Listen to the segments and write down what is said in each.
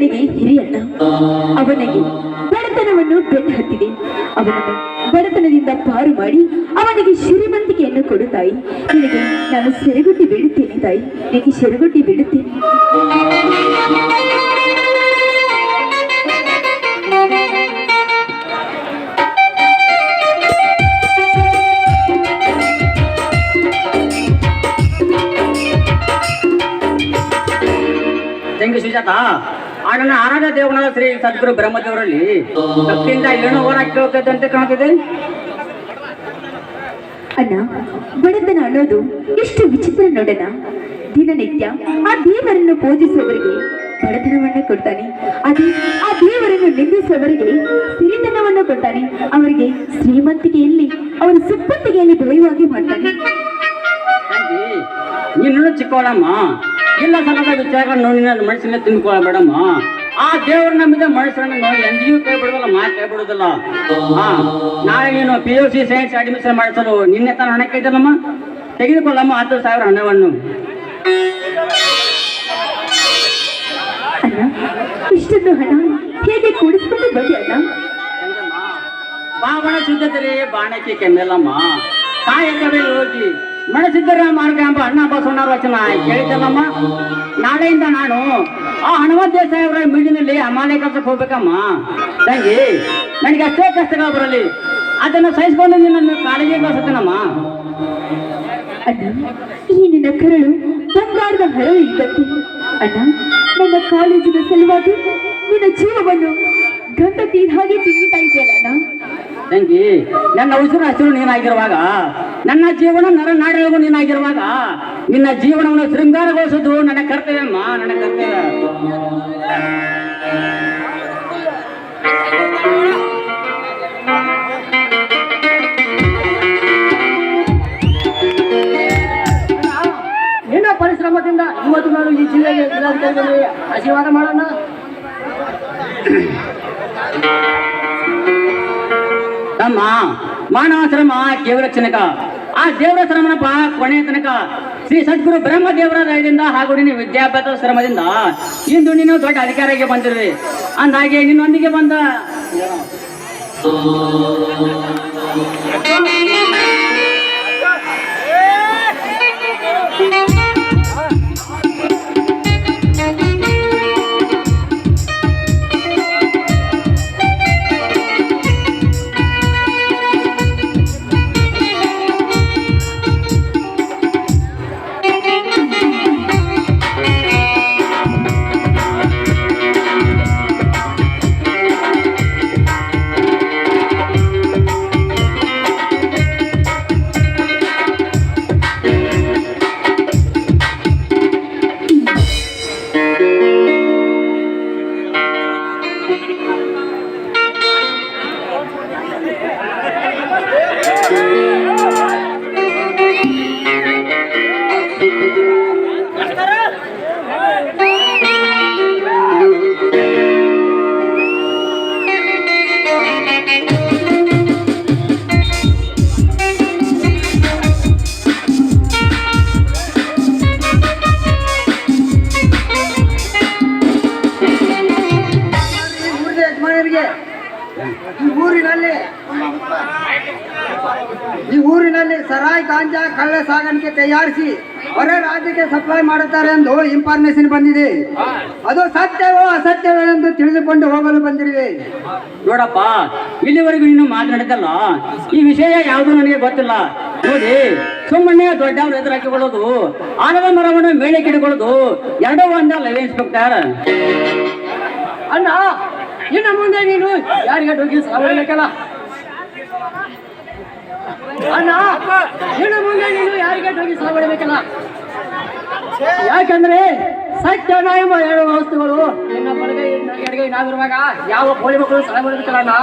ನನಗೆ ಹಿರಿಯಣ್ಣ. ಅವನಿಗೆ ಬಡತನವನ್ನು ಬೆನ್ನು ಹತ್ತಿದೆ. ಅವನನ್ನು ಬಡತನದಿಂದ ಪಾರು ಮಾಡಿ ಅವನಿಗೆ ಶ್ರೀಮಂತಿಕೆಯನ್ನು ಕೊಡು ತಾಯಿ. ನಿನಗೆ ನಾನು ಸೆರೆಗುಟ್ಟಿ ಬಿಡುತ್ತೇನೆ ತಾಯಿ, ನಿನಗೆ ಸೆರೆಗುಟ್ಟಿ ಬಿಡುತ್ತೇನೆ. ತಂಗಿ ಸುಜಾತ, ನನ್ನ ಆರಾಧ್ಯ ದೇವನಾದ ಶ್ರೀ ಸದ್ಗುರು ಬ್ರಹ್ಮದೇವರಲ್ಲಿ ಭಕ್ತಿಯಿಂದ ಏನೋ ಓರ ಕೇಳ್ತದಂತೆ ಕಾಣ್ತಿದೆ. ಅಣ್ಣ, ಬಡತನ ಅನ್ನೋದು ಎಷ್ಟು ವಿಚಿತ್ರ ನೋಡೋಣ. ದಿನನಿತ್ಯ ಆ ದೇವರನ್ನು ಪೂಜಿಸುವವರಿಗೆ ಬಡತನವನ್ನು ಕೊಡ್ತಾನೆ, ಅದೇ ಆ ದೇವರನ್ನು ನಿಂದಿಸುವವರಿಗೆ ಸಿರಿತನವನ್ನು ಕೊಡ್ತಾನೆ, ಅವರಿಗೆ ಶ್ರೀಮಂತಿಕೆಯಲ್ಲಿ ಅವರ ಸುಪ್ಪತ್ತಿಗೆಯಲ್ಲಿ ಬೆಳೆಯುವಾಗೆ ಮಾಡ್ತಾನೆ. ನೀನು ಚಿಕ್ಕವಳಮ್ಮ, ಇಲ್ಲ ಸಲದ ವಿಚಾರಗಳನ್ನು ನಿನ್ನ ಮನಸ್ಸಿನ ತಿಳ್ಕೊಳ್ಬೇಡಮ್ಮ. ಆ ದೇವ್ರ ನಮ್ಮಿಂದ ಮನುಷ್ಯರನ್ನು ಎಂದಿಗೂ ಕೈ ಬಿಡೋದಲ್ಲ, ಕೈ ಬಿಡೋದಿಲ್ಲ. ನಾಳೆ ನೀನು PUC ಸೈನ್ಸ್ ಅಡ್ಮಿಷನ್ ಮಾಡಿಸಲು ನಿನ್ನೆ ತಾನು ಹಣ ಕೇಳಿದಲ್ಲಮ್ಮ, ತೆಗೆದುಕೊಳ್ಳಮ್ಮ 10,000 ಹಣವನ್ನು. ಅಣ್ಣ, ಇಷ್ಟೊಂದು ಹಣ ಹೇಗೆ ಕೂಡಿಸ್ಕೊಂಡು ಬಂದಿ ಅಣ್ಣ? ಬಾಣ ಸಿದ್ಧತೆ ಬಾಣಕ್ಕೆ ಕೆಮ್ಮೆಲ್ಲಮ್ಮ, ಕಾಯಕವೇ ಹೋಗಿ ಮನಸ್ಸಿದ್ದರ ಮಾರ್ಗ ಎಂಬ ಅಣ್ಣ ಬಸವಣ್ಣರ ವಚನ ಕೇಳಿದ್ದಲ್ಲಮ್ಮ. ನಾಳೆಯಿಂದ ನಾನು ಆ ಹನುಮಂತ ಸಾಹೇಬ್ರ ಮೀಡಿನಲ್ಲಿ ಅಮಾಲೆ ಕೆಲಸಕ್ಕೆ ಹೋಗ್ಬೇಕಮ್ಮ. ತಂಗಿ, ನನಗೆ ಅಷ್ಟೇ ಕಷ್ಟಗಳು ಬರಲಿ, ಅದನ್ನು ಸಹಿಸ್ಕೊಂಡು ನಿನ್ನನ್ನು ಕಾಲೇಜಿಗೆ ಕಳಿಸುತ್ತೇನಮ್ಮ. ಅಣ್ಣ, ಈ ನಿನ್ನ ಕರಳು ಬಂಗಾರದ ಹರಳು ಇದ್ದಂತೆ. ಅಣ್ಣ, ನನ್ನ ಕಾಲೇಜಿನ ಸಲುವಾಗಿ ನಿನ್ನ ಜೀವವನ್ನು ಗಂಡ ತೀರ್ ಹಾಗೆ ತಿಂತಾ ಇದೆಯಲ್ಲ ಅಣ್ಣ. ತಂಗಿ, ನನ್ನ ಉಸಿರು ಹಸಿರು ನೀನಾಗಿರುವಾಗ, ನನ್ನ ಜೀವನ ನರನಾಡಿಗೂ ನೀನಾಗಿರುವಾಗ, ನಿನ್ನ ಜೀವನವನ್ನು ಶೃಂಗಾರಗೊಳಿಸೋದು ನನ್ನ ಕರ್ತವ್ಯಮ್ಮ, ನನ್ನ ಕರ್ತವ್ಯ. ನಿನ್ನ ಪರಿಶ್ರಮದಿಂದ ಇವತ್ತು ನಾನು ಈ ಜಿಲ್ಲೆಗೆ ಜಿಲ್ಲಾಧಿಕಾರಿಗಳಿಗೆ ಆಶೀರ್ವಾದ ಮಾಡೋಣ. ತಮ್ಮ ಮಾನವಾಶ್ರಮ ಕೇವಲ ಕ್ಷಣಕ, ಆ ದೇವರ ಶ್ರಮನಪ್ಪ ಕೊನೆಯ ತನಕ. ಶ್ರೀ ಸದ್ಗುರು ಬ್ರಹ್ಮ ದೇವರ ದಯದಿಂದ ಹಾಗೂ ನಿನ್ನ ವಿದ್ಯಾಭ್ಯಾಸ ಶ್ರಮದಿಂದ ಇಂದು ನೀನು ದೊಡ್ಡ ಅಧಿಕಾರಿಗೆ ಬಂದಿರುವೆ. ಅಂದಾಗೆ ನಿನ್ನೊಂದಿಗೆ ಬಂದ ಈ ಊರಿನಲ್ಲಿ ಸರಾಯಿ ಗಾಂಜಾ ಕಳ್ಳ ಸಾಗಾಣಿಕೆ ತಯಾರಿಸಿ ಹೊರ ರಾಜ್ಯಕ್ಕೆ ಸಪ್ಲೈ ಮಾಡುತ್ತಾರೆ ಎಂದು ಇನ್ಫಾರ್ಮೇಶನ್ ಬಂದಿದೆ. ಅದು ಸತ್ಯವೋ ಅಸತ್ಯವೋ ಎಂದು ತಿಳಿದುಕೊಂಡು ಹೋಗಲು ಬಂದಿರುವೆ. ನೋಡಪ್ಪ, ಇಲ್ಲಿವರೆಗೂ ನೀನು ಮಾತನಾಡಿದಲ್ಲ, ಈ ವಿಷಯ ಯಾವುದು ನನಗೆ ಗೊತ್ತಿಲ್ಲ. ನೋಡಿ, ಸುಮ್ಮನೆ ದೊಡ್ಡವರು ಎದುರಾಕಿಕೊಳ್ಳೋದು, ಆಲದ ಮರವನ್ನು ಮೇಲೆ ಕಿಡಿಕೊಳ್ಳೋದು ಎರಡೂ ಒಂದಲ್ಲ ಇನ್ಸ್ಪೆಕ್ಟರ್. ಅಣ್ಣ, ಇನ್ನು ಮುಂದೆ ನೀನು ಯಾರಿಗೆ ಹೋಗಿ ಸಾವಬೇಕಲ್ಲ. ಅಣ್ಣ, ಇನ್ನು ಮುಂದೆ ನೀನು ಯಾರಿಗೆ ಹೋಗಿ ಸಾವಬೇಕಲ್ಲ. ಯಾಕಂದ್ರೆ ಸತ್ಯನ ಎಂಬ 2 ವಸ್ತುಗಳು ನಿನ್ನ ಬಲಗೈ ಎಡಗೈ ನಾವಿರುವಾಗ ಯಾವ ಕೋಳಿ ಮಕ್ಕಳು ಸಹಾಯ ಮಾಡಬೇಕಲ್ಲ ಅಣ್ಣ.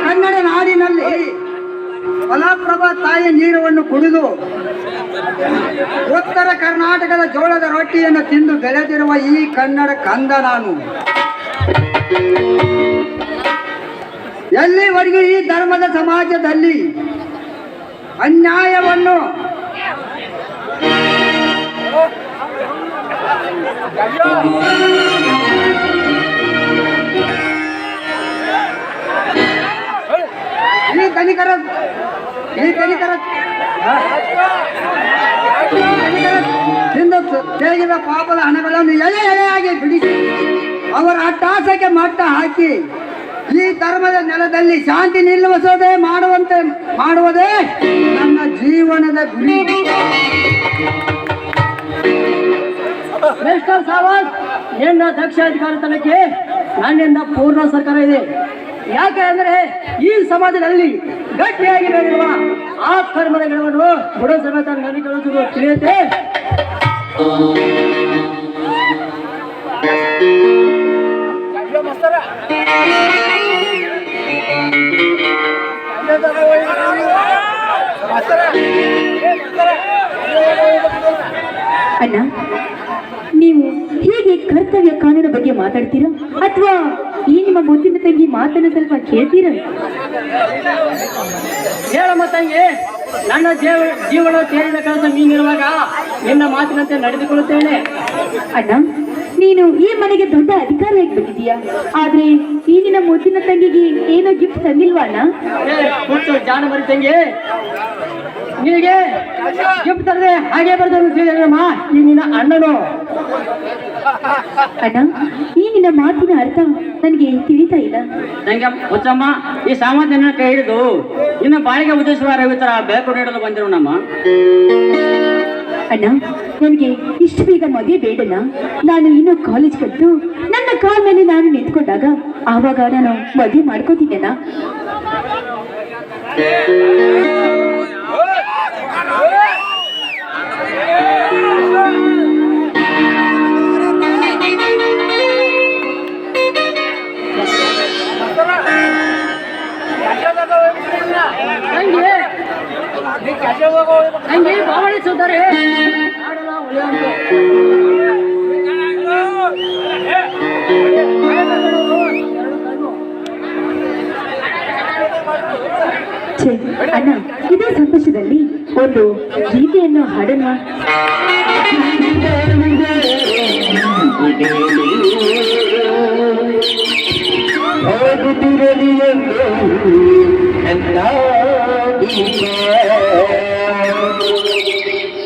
ಕನ್ನಡ ನಾಡಿನಲ್ಲಿ ಮಲಪ್ರಭಾ ತಾಯಿಯ ನೀರನ್ನು ಕುಡಿದು ಉತ್ತರ ಕರ್ನಾಟಕದ ಜೋಳದ ರೊಟ್ಟಿಯನ್ನು ತಿಂದು ಬೆಳೆದಿರುವ ಈ ಕನ್ನಡ ಕಂದ ನಾನು. ಎಲ್ಲಿವರೆಗೂ ಈ ಧರ್ಮದ ಸಮಾಜದಲ್ಲಿ ಅನ್ಯಾಯವನ್ನು ತಿಂದು ತೆಗೆದ ಪಾಪದ ಹಣಗಳನ್ನು ಎಳೆ ಎಳೆಯಾಗಿ ಬಿಡಿಸಿ ಅವರ ಅಟ್ಟಾಸಕ್ಕೆ ಮಟ್ಟ ಹಾಕಿ ಈ ಧರ್ಮದ ನೆಲದಲ್ಲಿ ಶಾಂತಿ ನಿಲ್ಲುವುದೇ ಮಾಡುವುದೇ ನನ್ನ ಜೀವನದ ಗುರಿ. ಮಿಸ್ಟರ್ ಸಾವಂತ್, ನಿನ್ನ ದಕ್ಷ ಅಧಿಕಾರತನಕ್ಕೆ ನನ್ನಿಂದ ಪೂರ್ಣ ಸರ್ಕಾರ ಇದೆ. ಯಾಕೆ ಅಂದರೆ ಈ ಸಮಾಜದಲ್ಲಿ ಗಟ್ಟಿಯಾಗಿ ಬೆಳೆಯುವ ಆ ಕರ್ಮದ ಗಿಡವನ್ನು ಬುಡ ಸಮೇತ ನದಿಗೊಳಿಸುವುದು ತಿಳಿಯುತ್ತೆ. ಅಣ್ಣ, ನೀವು ಹೇಗೆ ಕರ್ತವ್ಯ ಕಾನೂನು ಬಗ್ಗೆ ಮಾತಾಡ್ತೀರಾ ಅಥವಾ ಈ ನಿಮ್ಮ ಮುದ್ದಿನ ತಂಗಿ ಮಾತನ್ನು ಸ್ವಲ್ಪ ಕೇಳ್ತೀರಾ? ಹೇಳಮ್ಮ ತಂಗಿ, ನನ್ನ ಜೀವನ ಸೇರಿದ ಕೆಲಸ ನೀನಿರುವಾಗ ನಿನ್ನ ಮಾತಿನಂತೆ ನಡೆದುಕೊಳ್ಳುತ್ತೇನೆ. ಅಣ್ಣ, ನೀನು ಈ ಮನೆಗೆ ದೊಡ್ಡ ಅಧಿಕಾರಿಯಾಗಿ ಬಂದಿದೀಯಾ, ಆದ್ರೆ ಈ ನಿನ್ನ ಮುದ್ದಿನ ತಂಗಿಗೆ ಏನೋ ಗಿಫ್ಟ್ ತಂದಿಲ್ವಾ ಅಣ್ಣ? ಹುಟ್ಟು ಜಾಣ ಮರಿ ತಂಗಿ, ನಿನಗೆ ಗಿಫ್ಟ್ ತರದೆ ಹಾಗೆ ಬರ್ದಮ್ಮ. ಈ ನಿನ್ನ ಅಣ್ಣನು. ಅಣ್ಣ, ಈ ನಿನ್ನ ಮಾತಿನ ಅರ್ಥ ನನಗೆ ತಿಳಿತಾ ಇಲ್ಲ. ನಂಗೆ ಹುಚ್ಚಮ್ಮ, ಈ ಸಾಮಾನ್ಯನ ಕೈ ಹಿಡಿದು ಇನ್ನು ಬಾಳಿಗೆ ಉದ್ದೇಶವ ರವಿತರ ಬೆಳಕು ನೀಡಲು ಬಂದಿರೋಣಮ್ಮ. ಅಣ್ಣ, ನನಗೆ ಇಷ್ಟು ಬೇಗ ಮದುವೆ ಬೇಡಣ್ಣ. ನಾನು ಇನ್ನೂ ಕಾಲೇಜ್ ಕಲಿತು ನನ್ನ ಕಾಲ ಮೇಲೆ ನಾನು ನಿಂತ್ಕೊಂಡಾಗ ಆವಾಗ ನಾನು ಮದುವೆ ಮಾಡ್ಕೋತೀನಿ ಅಣ್ಣ. ಹಂಗೆ ಭಾವನಿಸುತ್ತಾರೆ. ಅಣ್ಣ, ಇದೇ ಸಂತೋಷದಲ್ಲಿ ಒಂದು ಗೀತೆಯನ್ನು ಹಾಡೋಣ.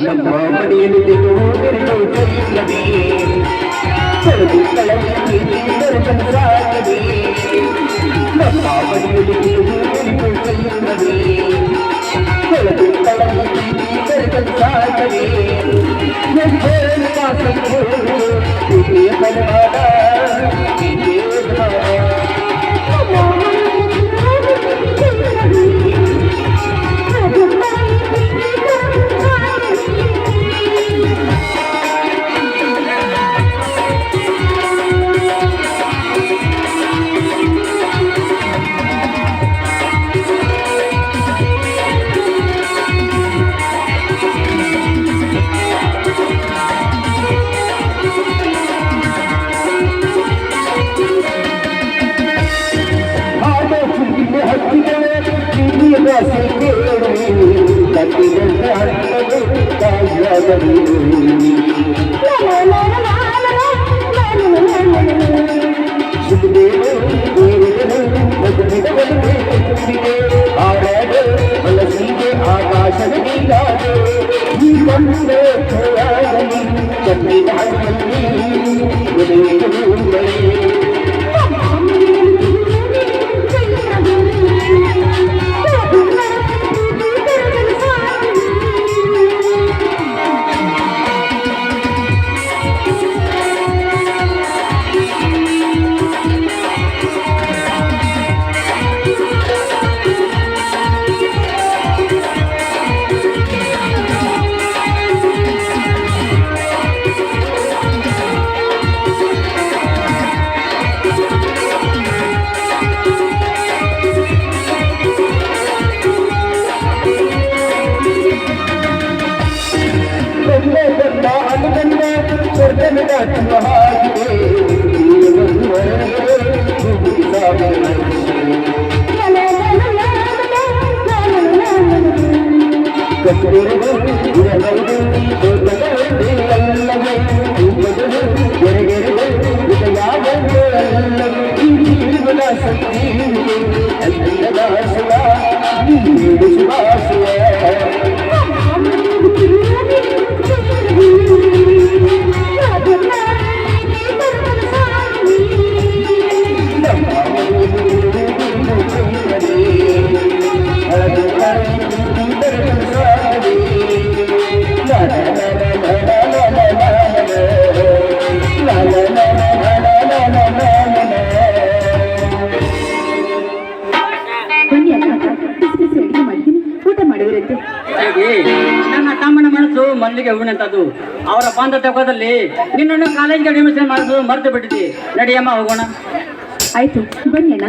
ನಮ್ಮ ಮನೆಯಲ್ಲಿ ಬಂದೆ ಬಂದ ಅನುಬಂಧ ಸ್ವರ್ಗನ ದಾಟುವ ಹಾಗಿದೆ ಬನ್ನಿ ಅಣ್ಣ, ಬಿಸಿ ಬಿಸಿ ಅಡಿಗೆ ಮಾಡಿದ್ದೀನಿ, ಊಟ ಮಾಡುವಿರಂತೆ. ಹೇಗೆ ನನ್ನ ತಮ್ಮನ ಮನಸ್ಸು ಮಲ್ಲಿಗೆ ಹೂವಿನಂತದ್ದು. ಅವರ ಬಂದ ತಗೋದಲ್ಲಿ ನಿನ್ನನ್ನು ಕಾಲೇಜ್ಗೆ ಅಡ್ಮಿಷನ್ ಮಾಡಿಸೋದು ಮರೆತು ಬಿಟ್ಟಿದ್ದೆ. ನಡಿಯಮ್ಮ ಹೋಗೋಣ. ಆಯ್ತು ಬನ್ನಿ ಅಣ್ಣ.